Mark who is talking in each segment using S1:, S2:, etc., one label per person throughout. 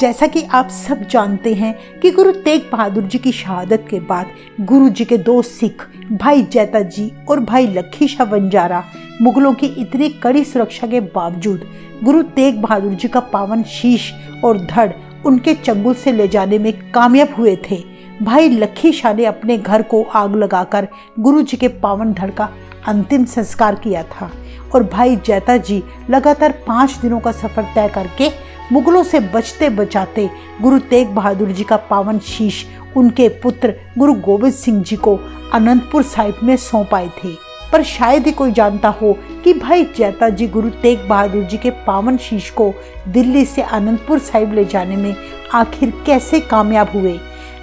S1: जैसा कि आप सब जानते हैं कि गुरु तेग बहादुर जी की शहादत के बाद गुरु जी के दो सिख भाई जैता जी और भाई लखी शाह वंजारा मुगलों की इतनी कड़ी सुरक्षा के बावजूद गुरु तेग बहादुर जी का पावन शीश और धड़ उनके चंगुल से ले जाने में कामयाब हुए थे। भाई लखी शाह ने अपने घर को आग लगाकर गुरु जी के पावन धड़ का अंतिम संस्कार किया था और भाई जैता जी लगातार 5 दिनों का सफर तय करके मुगलों से बचते बचाते गुरु तेग बहादुर जी का पावन शीश उनके पुत्र गुरु गोबिंद सिंह जी को अनंतपुर साहिब में सौंप आए थे। पर शायद ही कोई जानता हो कि भाई जैता जी गुरु तेग बहादुर जी के पावन शीश को दिल्ली से अनंतपुर साहिब ले जाने में आखिर कैसे कामयाब हुए,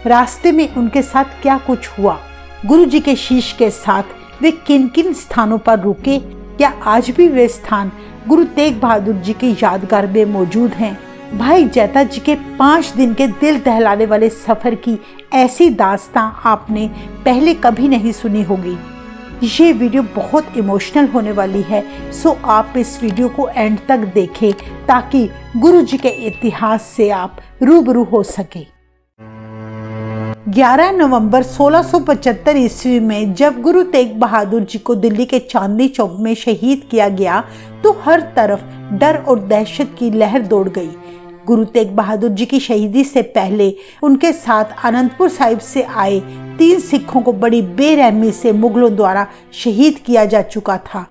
S1: रास्ते में उनके साथ क्या कुछ हुआ, गुरु जी के शीश के साथ वे किन किन स्थानों पर रुके, क्या आज भी वे स्थान गुरु तेग बहादुर जी के यादगार में मौजूद हैं। भाई जैता जी के 5 दिन के दिल दहलाने वाले सफर की ऐसी दास्तां आपने पहले कभी नहीं सुनी होगी। ये वीडियो बहुत इमोशनल होने वाली है, सो आप इस वीडियो को एंड तक देखें ताकि गुरु जी के इतिहास से आप रूबरू हो सके। 11 नवंबर 1675 ईस्वी में जब गुरु तेग बहादुर जी को दिल्ली के चांदनी चौक में शहीद किया गया तो हर तरफ डर और दहशत की लहर दौड़ गई। गुरु तेग बहादुर जी की शहीदी से पहले उनके साथ अनंतपुर साहिब से आए 3 सिखों को बड़ी बेरहमी से मुगलों द्वारा शहीद किया जा चुका था।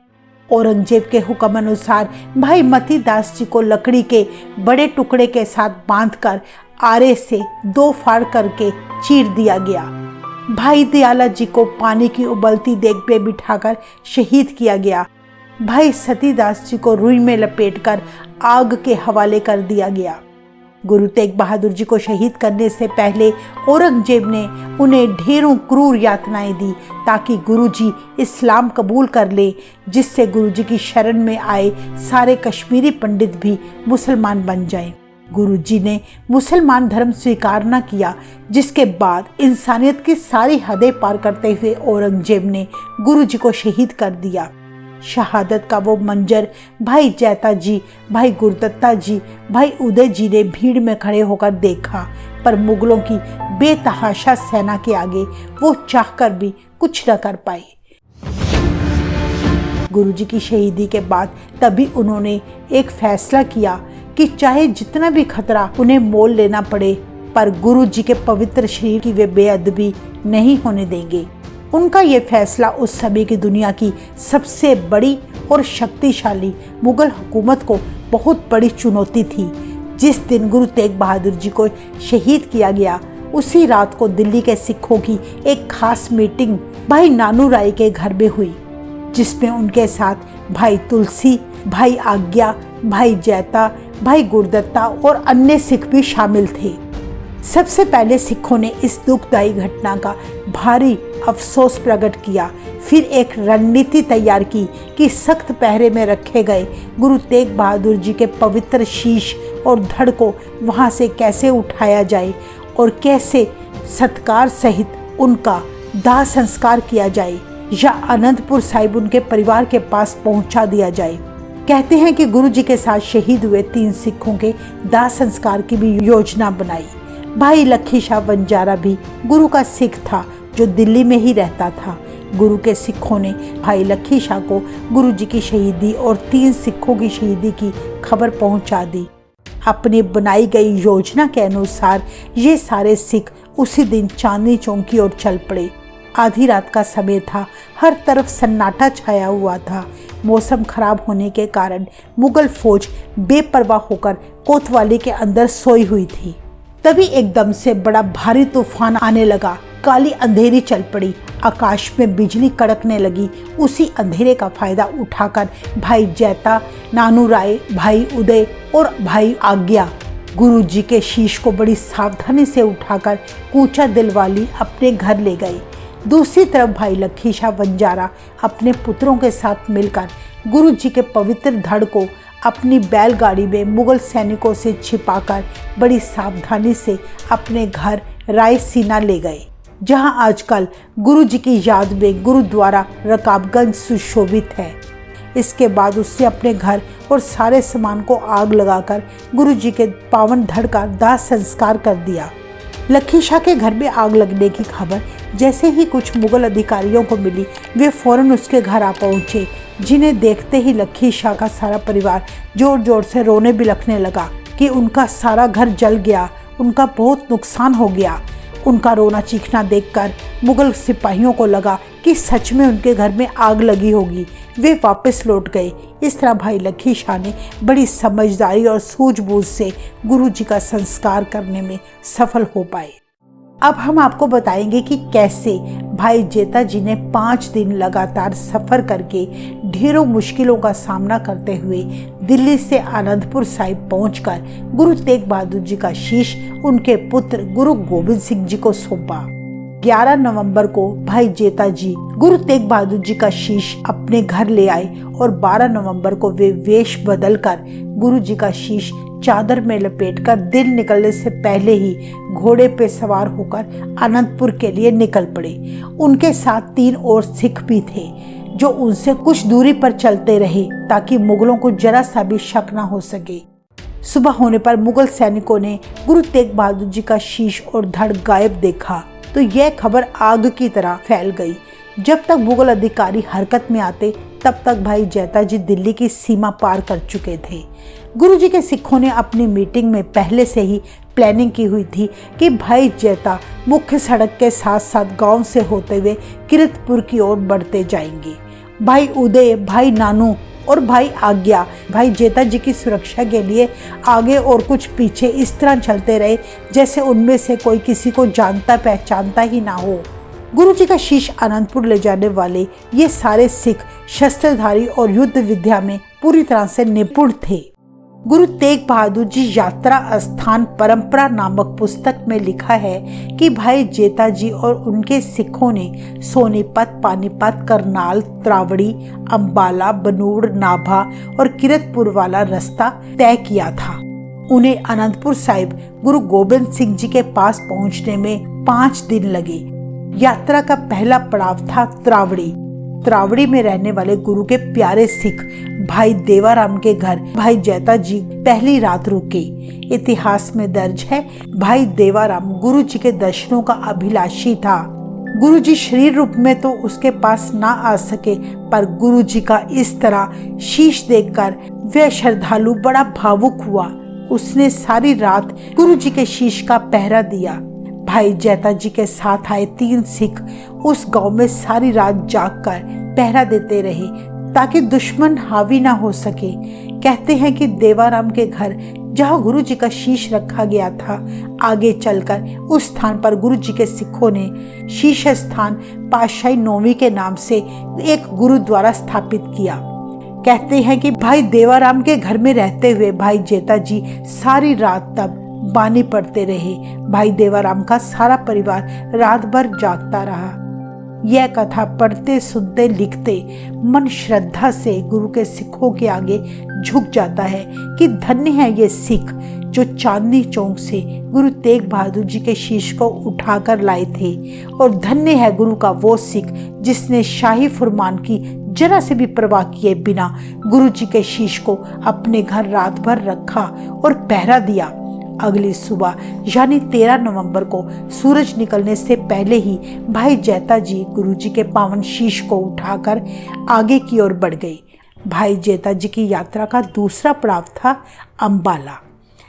S1: औरंगजेब के हुक्म अनुसार भाई मती दास जी को लकड़ी के बड़े टुकड़े के साथ बांधकर आरे से 2 फाड़ करके चीर दिया गया। भाई दयाला जी को पानी की उबलती देग पे बिठाकर शहीद किया गया। भाई सतीदास जी को रुई में लपेटकर आग के हवाले कर दिया गया। गुरु तेग बहादुर जी को शहीद करने से पहले औरंगजेब ने उन्हें ढेरों क्रूर यातनाएं दी ताकि गुरु जी इस्लाम कबूल कर ले, जिससे गुरु जी की शरण में आए सारे कश्मीरी पंडित भी मुसलमान बन जाएं। गुरु जी ने मुसलमान धर्म स्वीकार न किया, जिसके बाद इंसानियत की सारी हदें पार करते हुए औरंगजेब ने गुरु जी को शहीद कर दिया। शहादत का वो मंजर भाई जैता जी, भाई गुरदत्ता जी, भाई उदय जी ने भीड़ में खड़े होकर देखा, पर मुगलों की बेतहाशा सेना के आगे वो चाहकर भी कुछ न कर पाए। गुरु जी की शहीदी के बाद तभी उन्होंने एक फैसला किया कि चाहे जितना भी खतरा उन्हें मोल लेना पड़े, पर गुरु जी के पवित्र शरीर की वे बेअदबी नहीं होने देंगे। उनका ये फैसला उस समय की दुनिया की सबसे बड़ी और शक्तिशाली मुगल हुकूमत को बहुत बड़ी चुनौती थी। जिस दिन गुरु तेग बहादुर जी को शहीद किया गया उसी रात को दिल्ली के सिखों की एक खास मीटिंग भाई नानू राय के घर में हुई, जिसमें उनके साथ भाई तुलसी, भाई आज्ञा, भाई जैता, भाई गुरदत्ता और अन्य सिख भी शामिल थे। सबसे पहले सिखों ने इस दुखदायी घटना का भारी अफसोस प्रकट किया, फिर एक रणनीति तैयार की कि सख्त पहरे में रखे गए गुरु तेग बहादुर जी के पवित्र शीश और धड़ को वहां से कैसे उठाया जाए और कैसे सत्कार सहित उनका दाह संस्कार किया जाए या अनंतपुर साहिब उनके परिवार के पास पहुंचा दिया जाए। कहते हैं कि गुरु जी के साथ शहीद हुए 3 सिखों के दाह संस्कार की भी योजना बनाई। भाई लखी शाह वंजारा भी गुरु का सिख था जो दिल्ली में ही रहता था। गुरु के सिखों ने भाई लखी शाह को गुरु जी की शहीदी और 3 सिखों की शहीदी की खबर पहुंचा दी। अपनी बनाई गई योजना के अनुसार ये सारे सिख उसी दिन चांदनी चौक की ओर चल पड़े। आधी रात का समय था, हर तरफ सन्नाटा छाया हुआ था। मौसम खराब होने के कारण मुगल फौज बेपरवाह होकर कोतवाली के अंदर सोई हुई थी। तभी एकदम से बड़ा भारी तूफान आने लगा। काली अंधेरी चल पड़ी, आकाश में बिजली कड़कने लगी। उसी अंधेरे का फायदा उठाकर भाई जैता, नानू राय, भाई उदय और भाई आज्ञा गुरु जी के शीश को बड़ी सावधानी से उठाकर कूचा दिलवाली अपने घर ले गए। दूसरी तरफ भाई लखी शाह वंजारा अपने पुत्रों के साथ मिलकर गुरु जी के पवित्र धड़ को अपनी बैलगाड़ी में मुगल सैनिकों से छिपाकर बड़ी सावधानी से अपने घर रायसीना ले गए, जहां आजकल गुरु जी की याद में गुरुद्वारा रकाबगंज सुशोभित है। इसके बाद उसने अपने घर और सारे सामान को आग लगाकर गुरु जी के पावन धड़ का दाह संस्कार कर दिया। लक्ष्मी शाह के घर में आग लगने की खबर जैसे ही कुछ मुगल अधिकारियों को मिली, वे फौरन उसके घर आ पहुंचे, जिन्हें देखते ही लक्ष्मी शाह का सारा परिवार जोर जोर से रोने बिलखने लगा कि उनका सारा घर जल गया, उनका बहुत नुकसान हो गया। उनका रोना चीखना देखकर मुगल सिपाहियों को लगा कि सच में उनके घर में आग लगी होगी। वे वापस लौट गए। इस तरह भाई लक्ष्मी शाह ने बड़ी समझदारी और सूझबूझ से गुरु जी का संस्कार करने में सफल हो पाए। अब हम आपको बताएंगे कि कैसे भाई जेता जी ने 5 दिन लगातार सफर करके ढेरों मुश्किलों का सामना करते हुए दिल्ली से आनंदपुर साहिब पहुंचकर गुरु तेग बहादुर जी का शीश उनके पुत्र गुरु गोबिंद सिंह जी को सौंपा। 11 नवंबर को भाई जेता जी गुरु तेग बहादुर जी का शीश अपने घर ले आए और 12 नवंबर को वे वेश बदलकर गुरु जी का शीश चादर में लपेटकर दिन निकलने से पहले ही घोड़े पे सवार होकर आनंदपुर के लिए निकल पड़े। उनके साथ 3 और सिख भी थे जो उनसे कुछ दूरी पर चलते रहे ताकि मुगलों को जरा सा भी शक न हो सके। सुबह होने पर मुगल सैनिकों ने गुरु तेग बहादुर जी का शीश और धड़ गायब देखा तो यह खबर आग की तरह फैल गई। जब तक मुगल अधिकारी हरकत में आते तब तक भाई जेता जी दिल्ली की सीमा पार कर चुके थे। गुरु जी के सिखों ने अपनी मीटिंग में पहले से ही प्लानिंग की हुई थी कि भाई जेता मुख्य सड़क के साथ साथ गांव से होते हुए किरतपुर की ओर बढ़ते जाएंगे। भाई उदय, भाई नानू और भाई आज्ञा भाई जेता जी की सुरक्षा के लिए आगे और कुछ पीछे इस तरह चलते रहे जैसे उनमें से कोई किसी को जानता पहचानता ही ना हो। गुरु जी का शीश आनंदपुर ले जाने वाले ये सारे सिख शस्त्रधारी और युद्ध विद्या में पूरी तरह से निपुण थे। गुरु तेग बहादुर जी यात्रा स्थान परंपरा नामक पुस्तक में लिखा है कि भाई जेता जी और उनके सिखों ने सोनीपत, पानीपत, करनाल, त्रावड़ी, अंबाला, बनूड़, नाभा और किरतपुर वाला रास्ता तय किया था। उन्हें आनंदपुर साहिब गुरु गोबिंद सिंह जी के पास पहुंचने में 5 दिन लगे। यात्रा का पहला पड़ाव था त्रावड़ी। त्रावड़ी में रहने वाले गुरु के प्यारे सिख भाई देवाराम के घर भाई जेता जी पहली रात रुके। इतिहास में दर्ज है भाई देवाराम गुरु जी के दर्शनों का अभिलाषी था। गुरु जी शरीर रूप में तो उसके पास ना आ सके, पर गुरु जी का इस तरह शीश देखकर वह श्रद्धालु बड़ा भावुक हुआ। उसने सारी रात गुरु जी के शीश का पहरा दिया। भाई जेता जी के साथ आए 3 सिख उस गांव में सारी रात जागकर पहरा देते रहे ताकि दुश्मन हावी ना हो सके। कहते हैं कि देवाराम के घर जहां गुरु जी का शीश रखा गया था, आगे चलकर उस स्थान पर गुरु जी के सिखों ने शीश स्थान पातशाही नौवीं के नाम से एक गुरुद्वारा स्थापित किया। कहते हैं कि भाई देवाराम के घर में रहते हुए भाई जेता जी सारी रात तब बानी पढ़ते रहे। भाई देवाराम का सारा परिवार रात भर जागता रहा। यह कथा पढ़ते, सुनते, लिखते मन श्रद्धा से गुरु के सिखों के आगे झुक जाता है कि धन्य है ये सिख जो चांदनी चौक से गुरु तेग बहादुर जी के शीश को उठाकर लाए थे, और धन्य है गुरु का वो सिख जिसने शाही फुरमान की जरा से भी परवाह किए बिना गुरु जी के शीश को अपने घर रात भर रखा और पहरा दिया। अगली सुबह यानी 13 नवंबर को सूरज निकलने से पहले ही भाई जेता जी गुरु जी के पावन शीश को उठाकर आगे की ओर बढ़ गए। भाई जेता जी की यात्रा का दूसरा पड़ाव था अंबाला।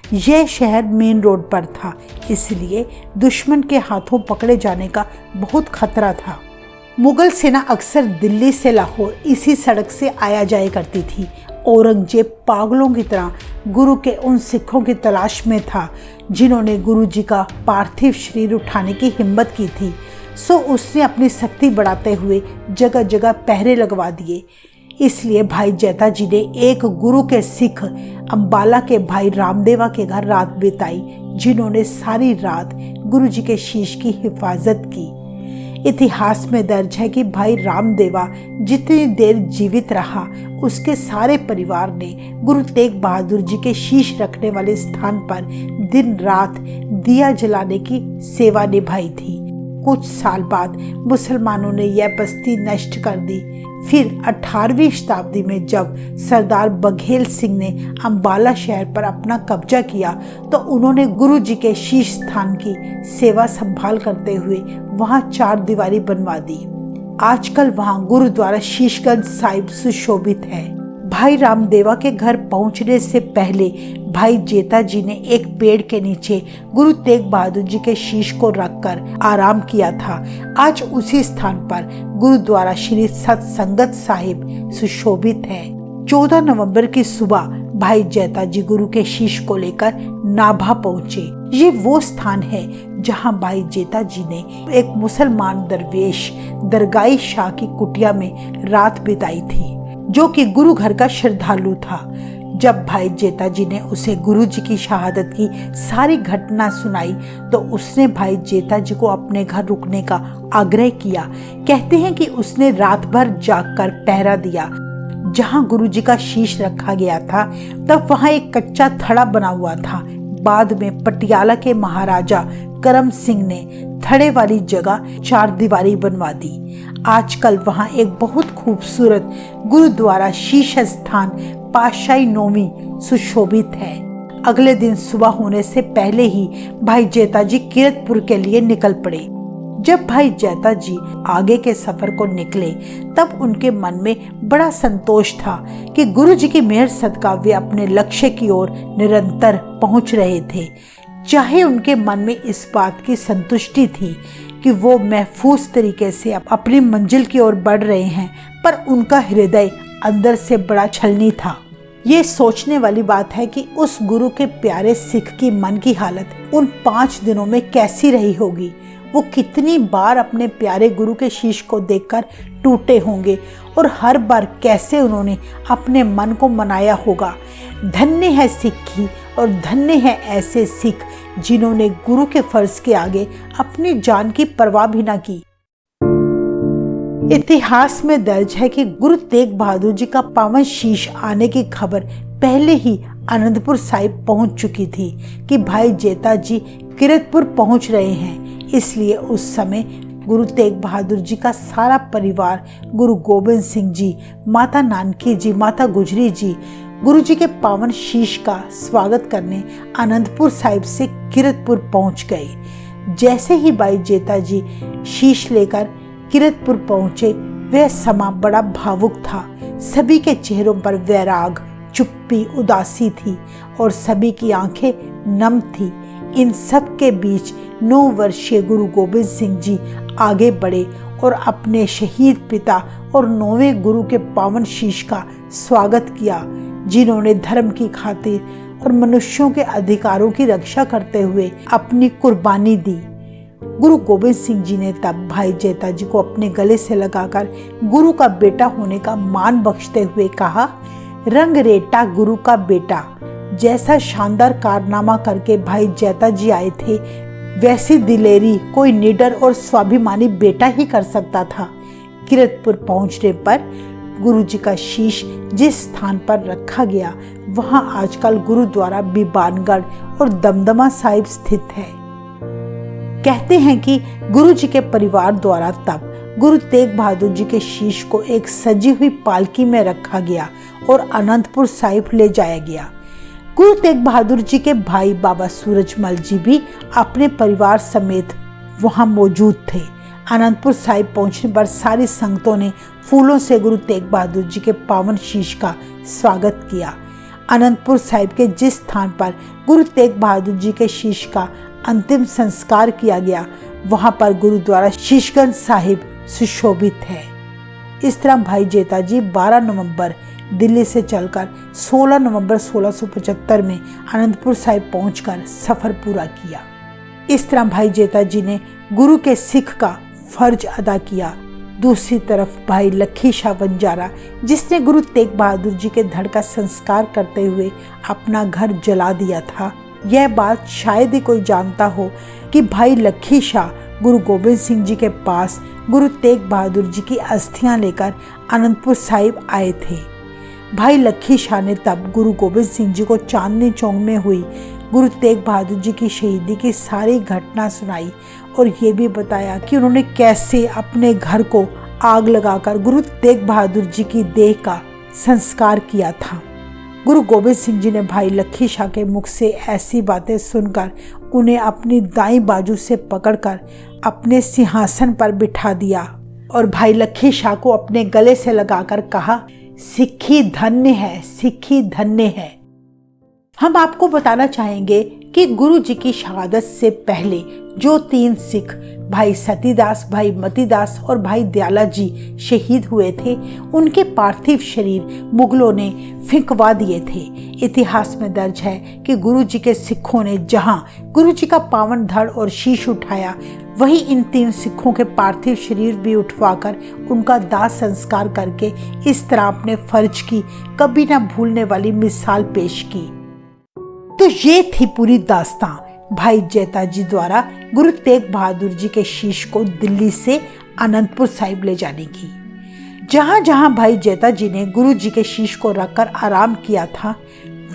S1: यह शहर मेन रोड पर था, इसलिए दुश्मन के हाथों पकड़े जाने का बहुत खतरा था। मुगल सेना अक्सर दिल्ली से लाहौर इसी सड़क से आया जाया करती थी। औरंगजेब पागलों की तरह गुरु के उन सिखों की तलाश में था जिन्होंने गुरु जी का पार्थिव शरीर उठाने की हिम्मत की थी। सो उसने अपनी शक्ति बढ़ाते हुए जगह जगह पहरे लगवा दिए। इसलिए भाई जेता जी ने एक गुरु के सिख अंबाला के भाई रामदेवा के घर रात बिताई, जिन्होंने सारी रात गुरु जी के शीश की हिफाजत की। इतिहास में दर्ज है कि भाई रामदेवा जितनी देर जीवित रहा, उसके सारे परिवार ने गुरु तेग बहादुर जी के शीश रखने वाले स्थान पर दिन रात दिया जलाने की सेवा निभाई थी। कुछ साल बाद मुसलमानों ने यह बस्ती नष्ट कर दी। फिर 18वीं शताब्दी में जब सरदार बघेल सिंह ने अंबाला शहर पर अपना कब्जा किया तो उन्होंने गुरु जी के शीश स्थान की सेवा संभाल करते हुए वहां 4 दीवारी बनवा दी। आजकल वहां गुरुद्वारा शीशगंज साहिब सुशोभित है। भाई रामदेवा के घर पहुंचने से पहले भाई जेता जी ने एक पेड़ के नीचे गुरु तेग बहादुर जी के शीश को रखकर आराम किया था। आज उसी स्थान पर गुरुद्वारा श्री सतसंगत साहिब सुशोभित है। 14 नवंबर की सुबह भाई जेता जी गुरु के शीश को लेकर नाभा पहुंचे। ये वो स्थान है जहां भाई जेता जी ने एक मुसलमान दरवेश दरगाही शाह की कुटिया में रात बिताई थी, जो कि गुरु घर का श्रद्धालु था। जब भाई जेता जी ने उसे गुरु जी की शहादत की सारी घटना सुनाई तो उसने भाई जेता जी को अपने घर रुकने का आग्रह किया। कहते हैं कि उसने रात भर जागकर पहरा दिया। जहां गुरु जी का शीश रखा गया था तब वहां एक कच्चा थड़ा बना हुआ था। बाद में पटियाला के महाराजा करम सिंह ने थड़े वाली जगह 4 दीवारी बनवा दी। आजकल वहां एक बहुत खूबसूरत गुरुद्वारा शीश स्थान पातशाही नौवीं सुशोभित है। अगले दिन सुबह होने से पहले ही भाई जेता जी किरतपुर के लिए निकल पड़े। जब भाई जेता जी आगे के सफर को निकले तब उनके मन में बड़ा संतोष था कि गुरु जी की मेहर सदका वे अपने लक्ष्य की ओर निरंतर पहुंच रहे थे। चाहे उनके मन में इस बात की संतुष्टि थी कि वो महफूज तरीके से अपनी मंजिल की ओर बढ़ रहे हैं, पर उनका हृदय अंदर से बड़ा छलनी था। ये सोचने वाली बात है कि उस गुरु के प्यारे सिख की मन की हालत उन 5 दिनों में कैसी रही होगी। वो कितनी बार अपने प्यारे गुरु के शीश को देखकर टूटे होंगे और हर बार कैसे उन्होंने अपने मन को मनाया होगा। धन्य है सिक्खी और धन्य है ऐसे सिख जिन्होंने गुरु के फर्ज के आगे अपनी जान की परवाह भी न की। इतिहास में दर्ज है कि गुरु तेग बहादुर जी का पावन शीश आने की खबर पहले ही आनंदपुर साहिब पहुंच चुकी थी कि भाई जेता जी किरतपुर पहुंच रहे हैं। इसलिए उस समय गुरु तेग बहादुर जी का सारा परिवार गुरु गोबिंद सिंह जी, माता नानकी जी, माता गुजरी जी गुरु जी के पावन शीश का स्वागत करने आनंदपुर साहिब से किरतपुर पहुंच गए। जैसे ही भाई जेता जी शीश लेकर किरतपुर पहुंचे वह समा बड़ा भावुक था। सभी के चेहरों पर वैराग, चुप्पी, उदासी थी और सभी की आंखें नम थी। इन सब के बीच 9 वर्षीय गुरु गोबिंद सिंह जी आगे बढ़े और अपने शहीद पिता और 9वें गुरु के पावन शीश का स्वागत किया, जिन्होंने धर्म की खातिर और मनुष्यों के अधिकारों की रक्षा करते हुए अपनी कुर्बानी दी। गुरु गोबिंद सिंह जी ने तब भाई जेता जी को अपने गले से लगाकर गुरु का बेटा होने का मान बख्शते हुए कहा, रंग रेटा गुरु का बेटा। जैसा शानदार कारनामा करके भाई जेता जी आए थे वैसी दिलेरी कोई निडर और स्वाभिमानी बेटा ही कर सकता था। किरतपुर पहुंचने पर गुरु जी का शीश जिस स्थान पर रखा गया वहां आजकल गुरुद्वारा बीबानगढ़ और दमदमा साहिब स्थित है। कहते हैं कि गुरु जी के परिवार द्वारा तब गुरु तेग बहादुर जी के शीश को एक सजी हुई पालकी में रखा गया और आनंदपुर साहिब ले जाया गया। गुरु तेग बहादुर जी के भाई बाबा सूरजमल जी भी अपने परिवार समेत वहां मौजूद थे। आनंदपुर साहिब पहुंचने पर सारी संगतों ने फूलों से गुरु तेग बहादुर जी के पावन शीश का स्वागत किया। आनंदपुर साहिब के जिस स्थान पर गुरु तेग बहादुर जी के शीश का अंतिम संस्कार किया गया वहां पर गुरुद्वारा शीशगंज साहिब सुशोभित है। इस तरह भाई जेता जी 12 नवंबर दिल्ली से चलकर 16 नवंबर 1675 में आनंदपुर साहिब पहुंचकर सफर पूरा किया। इस तरह भाई जेता जी ने गुरु के सिख का फर्ज अदा किया। दूसरी तरफ भाई लखी शाह बंजारा, जिसने गुरु तेग बहादुर जी के धड़ का संस्कार करते हुए अपना घर जला दिया था, यह बात शायद ही कोई जानता हो कि भाई लखी शाह गुरु गोबिंद सिंह जी के पास गुरु तेग बहादुर जी की अस्थियां लेकर आनंदपुर साहिब आए थे। भाई लखी शाह ने तब गुरु गोबिंद सिंह जी को चांदनी चौक में हुई गुरु तेग बहादुर जी की शहीदी की सारी घटना सुनाई और ये भी बताया कि उन्होंने कैसे अपने घर को आग लगाकर गुरु तेग बहादुर जी की देह का संस्कार किया था। गुरु गोबिंद सिंह जी ने भाई लखी शाह के मुख से ऐसी बातें सुनकर उन्हें अपनी दाईं बाजू से पकड़कर अपने सिंहासन पर बिठा दिया और भाई लखी शाह को अपने गले से लगाकर कहा, सिक्खी धन्य है, सिक्खी धन्य है। हम आपको बताना चाहेंगे कि गुरु जी की शहादत से पहले जो 3 सिख भाई सतीदास, भाई मतीदास और भाई दयाला जी शहीद हुए थे, उनके पार्थिव शरीर मुगलों ने फेंकवा दिए थे। इतिहास में दर्ज है कि गुरु जी के सिखों ने जहां गुरु जी का पावन धड़ और शीश उठाया, वही इन 3 सिखों के पार्थिव शरीर भी उठवाकर उनका दाह संस्कार करके इस तरह अपने फर्ज की कभी ना भूलने वाली मिसाल पेश की। तो ये थी पूरी दास्तां भाई जेता जी द्वारा गुरु तेग बहादुर जी के शीश को दिल्ली से आनंदपुर साहिब ले जाने की। जहां जहां भाई जेता जी ने गुरु जी के शीश को रखकर आराम किया था,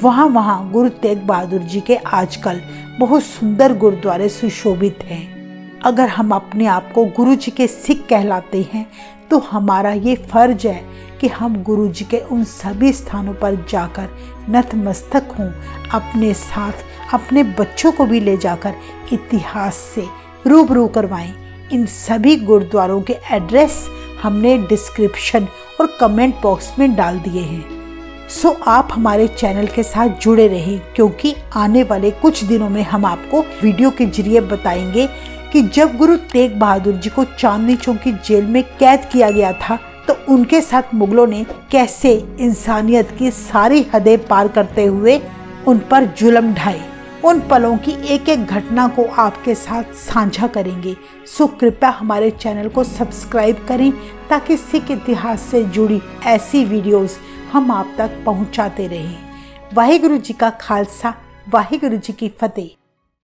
S1: वहां वहां गुरु तेग बहादुर जी के आजकल बहुत सुंदर गुरुद्वारे सुशोभित हैं। अगर हम अपने आप को गुरु जी के सिख कहलाते हैं तो हमारा ये फर्ज है कि हम गुरु जी के उन सभी स्थानों पर जाकर नतमस्तक हों, अपने साथ अपने बच्चों को भी ले जाकर इतिहास से रूबरू करवाएं। इन सभी गुरुद्वारों के एड्रेस हमने डिस्क्रिप्शन और कमेंट बॉक्स में डाल दिए हैं। सो आप हमारे चैनल के साथ जुड़े रहें, क्योंकि आने वाले कुछ दिनों में हम आपको वीडियो के जरिए बताएंगे कि जब गुरु तेग बहादुर जी को चांदनी चौक की जेल में कैद किया गया था, तो उनके साथ मुगलों ने कैसे इंसानियत की सारी हदें पार करते हुए उन पर जुल्म ढाए। उन पलों की एक एक घटना को आपके साथ साझा करेंगे। सो कृपया हमारे चैनल को सब्सक्राइब करें ताकि सिख इतिहास से जुड़ी ऐसी वीडियोस हम आप तक पहुंचाते रहें। वाहिगुरु जी का खालसा, वाहिगुरु जी की फतेह।